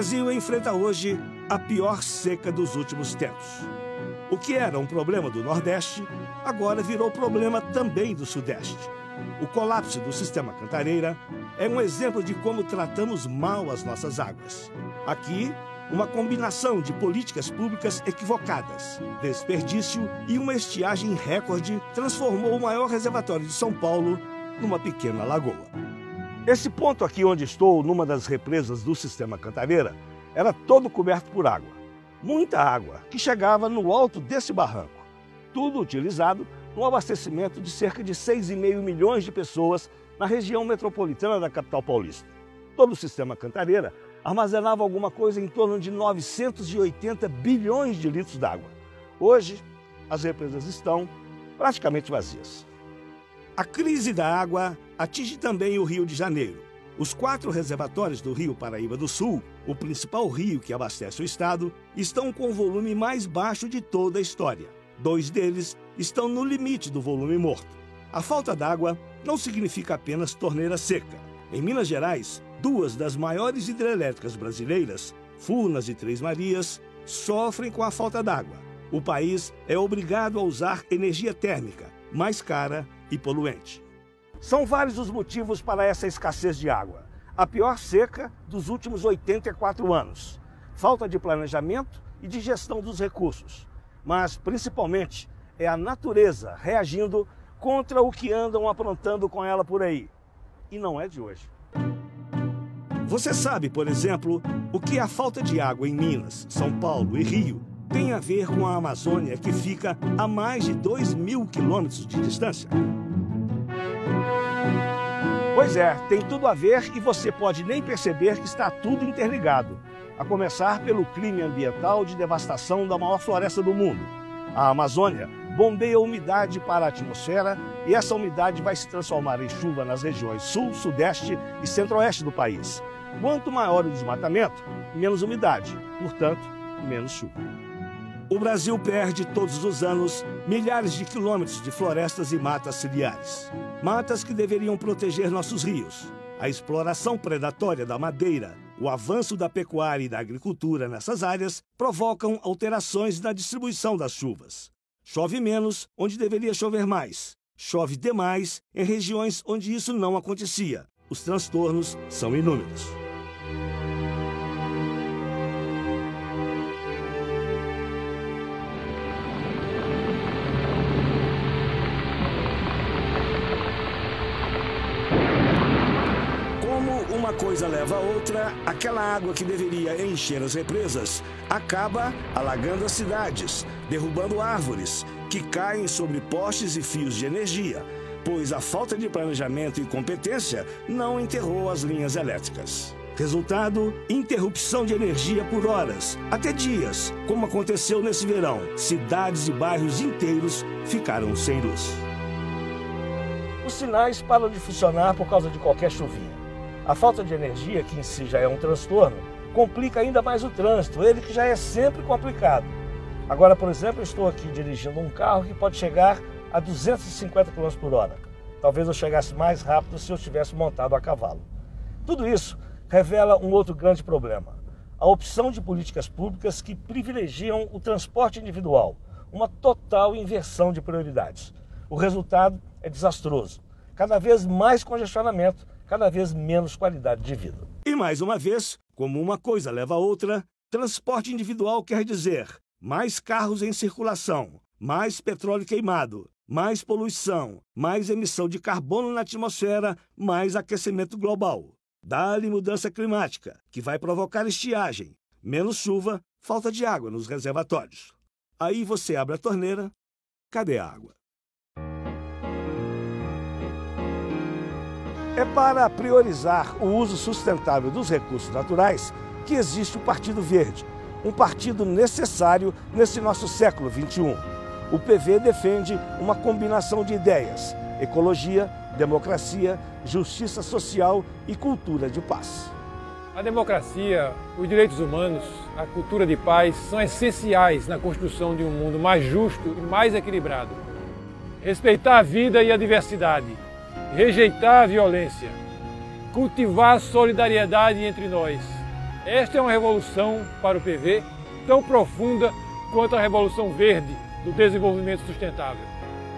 Brasil enfrenta hoje a pior seca dos últimos tempos. O que era um problema do Nordeste, agora virou problema também do Sudeste. O colapso do sistema Cantareira é um exemplo de como tratamos mal as nossas águas. Aqui, uma combinação de políticas públicas equivocadas, desperdício e uma estiagem recorde transformou o maior reservatório de São Paulo numa pequena lagoa. Esse ponto aqui onde estou, numa das represas do sistema Cantareira, era todo coberto por água. Muita água que chegava no alto desse barranco. Tudo utilizado no abastecimento de cerca de 6,5 milhões de pessoas na região metropolitana da capital paulista. Todo o sistema Cantareira armazenava alguma coisa em torno de 980 bilhões de litros d'água. Hoje, as represas estão praticamente vazias. A crise da água atinge também o Rio de Janeiro. Os 4 reservatórios do Rio Paraíba do Sul, o principal rio que abastece o estado, estão com o volume mais baixo de toda a história. 2 deles estão no limite do volume morto. A falta d'água não significa apenas torneira seca. Em Minas Gerais, 2 das maiores hidrelétricas brasileiras, Furnas e Três Marias, sofrem com a falta d'água. O país é obrigado a usar energia térmica, mais cara e poluente. São vários os motivos para essa escassez de água. A pior seca dos últimos 84 anos. Falta de planejamento e de gestão dos recursos. Mas, principalmente, é a natureza reagindo contra o que andam aprontando com ela por aí. E não é de hoje. Você sabe, por exemplo, o que a falta de água em Minas, São Paulo e Rio tem a ver com a Amazônia, que fica a mais de 2.000 quilômetros de distância? Pois é, tem tudo a ver e você pode nem perceber que está tudo interligado. A começar pelo crime ambiental de devastação da maior floresta do mundo. A Amazônia bombeia umidade para a atmosfera e essa umidade vai se transformar em chuva nas regiões sul, sudeste e centro-oeste do país. Quanto maior o desmatamento, menos umidade, portanto, menos chuva. O Brasil perde todos os anos milhares de quilômetros de florestas e matas ciliares. Matas que deveriam proteger nossos rios. A exploração predatória da madeira, o avanço da pecuária e da agricultura nessas áreas provocam alterações na distribuição das chuvas. Chove menos onde deveria chover mais. Chove demais em regiões onde isso não acontecia. Os transtornos são inúmeros. Uma coisa leva a outra, aquela água que deveria encher as represas acaba alagando as cidades, derrubando árvores que caem sobre postes e fios de energia, pois a falta de planejamento e competência não enterrou as linhas elétricas. Resultado, interrupção de energia por horas, até dias, como aconteceu nesse verão. Cidades e bairros inteiros ficaram sem luz. Os sinais param de funcionar por causa de qualquer chuvinha. A falta de energia, que em si já é um transtorno, complica ainda mais o trânsito, ele que já é sempre complicado. Agora, por exemplo, eu estou aqui dirigindo um carro que pode chegar a 250 km por hora. Talvez eu chegasse mais rápido se eu tivesse montado a cavalo. Tudo isso revela um outro grande problema. A opção de políticas públicas que privilegiam o transporte individual, uma total inversão de prioridades. O resultado é desastroso. Cada vez mais congestionamento, cada vez menos qualidade de vida. E mais uma vez, como uma coisa leva a outra, transporte individual quer dizer mais carros em circulação, mais petróleo queimado, mais poluição, mais emissão de carbono na atmosfera, mais aquecimento global. Dá-lhe mudança climática, que vai provocar estiagem, menos chuva, falta de água nos reservatórios. Aí você abre a torneira, cadê a água? É para priorizar o uso sustentável dos recursos naturais que existe o Partido Verde, um partido necessário nesse nosso século XXI. O PV defende uma combinação de ideias: ecologia, democracia, justiça social e cultura de paz. A democracia, os direitos humanos, a cultura de paz são essenciais na construção de um mundo mais justo e mais equilibrado. Respeitar a vida e a diversidade. Rejeitar a violência, cultivar a solidariedade entre nós, Esta é uma revolução para o PV tão profunda quanto a Revolução Verde do desenvolvimento sustentável.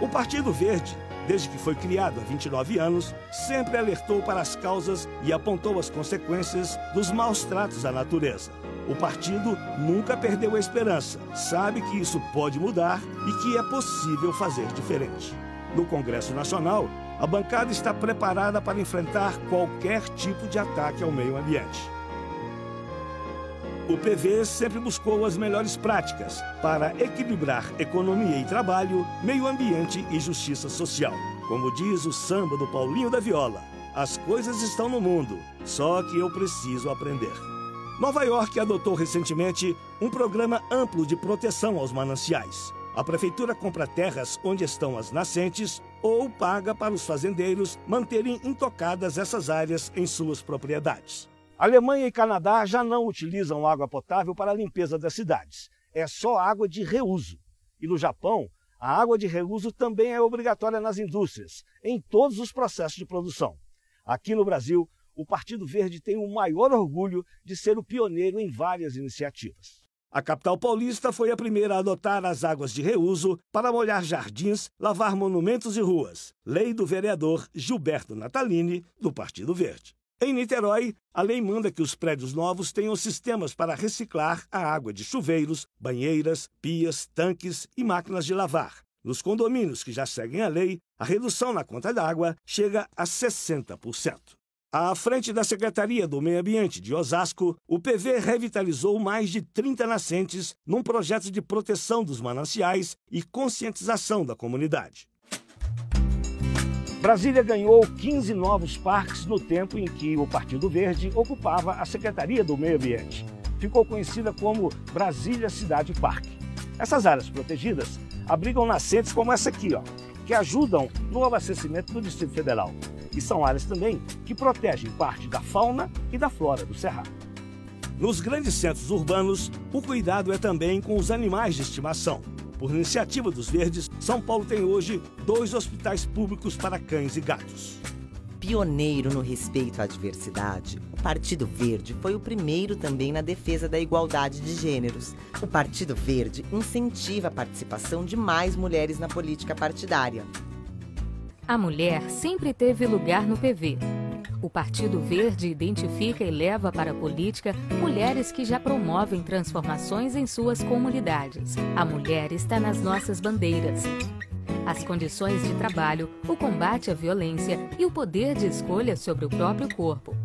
O Partido Verde, desde que foi criado há 29 anos, sempre alertou para as causas e apontou as consequências dos maus tratos à natureza. O partido nunca perdeu a esperança, sabe que isso pode mudar e que é possível fazer diferente. No Congresso Nacional, a bancada está preparada para enfrentar qualquer tipo de ataque ao meio ambiente. O PV sempre buscou as melhores práticas para equilibrar economia e trabalho, meio ambiente e justiça social. Como diz o samba do Paulinho da Viola, as coisas estão no mundo, só que eu preciso aprender. Nova York adotou recentemente um programa amplo de proteção aos mananciais. A prefeitura compra terras onde estão as nascentes ou paga para os fazendeiros manterem intocadas essas áreas em suas propriedades. Alemanha e Canadá já não utilizam água potável para a limpeza das cidades. É só água de reuso. E no Japão, a água de reuso também é obrigatória nas indústrias, em todos os processos de produção. Aqui no Brasil, o Partido Verde tem o maior orgulho de ser o pioneiro em várias iniciativas. A capital paulista foi a primeira a adotar as águas de reuso para molhar jardins, lavar monumentos e ruas. Lei do vereador Gilberto Natalini, do Partido Verde. Em Niterói, a lei manda que os prédios novos tenham sistemas para reciclar a água de chuveiros, banheiras, pias, tanques e máquinas de lavar. Nos condomínios que já seguem a lei, a redução na conta d'água chega a 60%. À frente da Secretaria do Meio Ambiente de Osasco, o PV revitalizou mais de 30 nascentes num projeto de proteção dos mananciais e conscientização da comunidade. Brasília ganhou 15 novos parques no tempo em que o Partido Verde ocupava a Secretaria do Meio Ambiente. Ficou conhecida como Brasília Cidade Parque. Essas áreas protegidas abrigam nascentes como essa aqui, que ajudam no abastecimento do Distrito Federal. E são áreas também que protegem parte da fauna e da flora do Cerrado. Nos grandes centros urbanos, o cuidado é também com os animais de estimação. Por iniciativa dos Verdes, São Paulo tem hoje 2 hospitais públicos para cães e gatos. Pioneiro no respeito à diversidade, o Partido Verde foi o primeiro também na defesa da igualdade de gêneros. O Partido Verde incentiva a participação de mais mulheres na política partidária. A mulher sempre teve lugar no PV. O Partido Verde identifica e leva para a política mulheres que já promovem transformações em suas comunidades. A mulher está nas nossas bandeiras. As condições de trabalho, o combate à violência e o poder de escolha sobre o próprio corpo.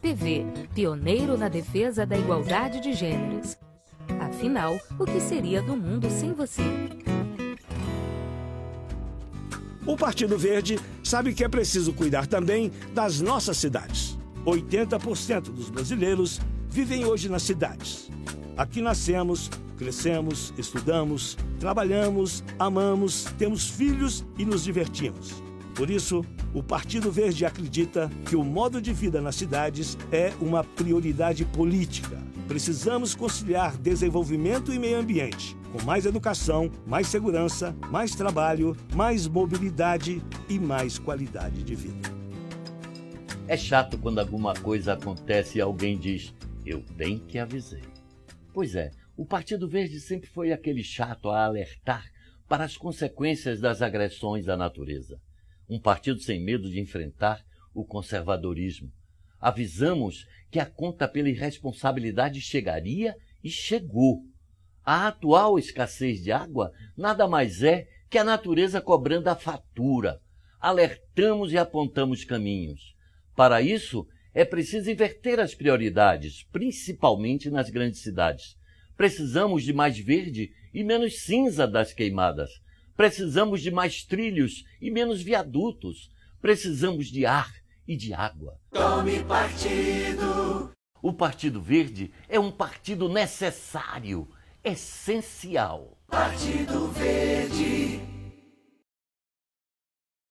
PV, pioneiro na defesa da igualdade de gêneros. Afinal, o que seria do mundo sem você? O Partido Verde sabe que é preciso cuidar também das nossas cidades. 80% dos brasileiros vivem hoje nas cidades. Aqui nascemos, crescemos, estudamos, trabalhamos, amamos, temos filhos e nos divertimos. Por isso, o Partido Verde acredita que o modo de vida nas cidades é uma prioridade política. Precisamos conciliar desenvolvimento e meio ambiente, com mais educação, mais segurança, mais trabalho, mais mobilidade e mais qualidade de vida. É chato quando alguma coisa acontece e alguém diz, eu bem que avisei. Pois é, o Partido Verde sempre foi aquele chato a alertar para as consequências das agressões à natureza. Um partido sem medo de enfrentar o conservadorismo. Avisamos que a conta pela irresponsabilidade chegaria e chegou. A atual escassez de água nada mais é que a natureza cobrando a fatura. Alertamos e apontamos caminhos. Para isso, é preciso inverter as prioridades, principalmente nas grandes cidades. Precisamos de mais verde e menos cinza das queimadas. Precisamos de mais trilhos e menos viadutos. Precisamos de ar e de água. Tome partido! O Partido Verde é um partido necessário, essencial. Partido Verde.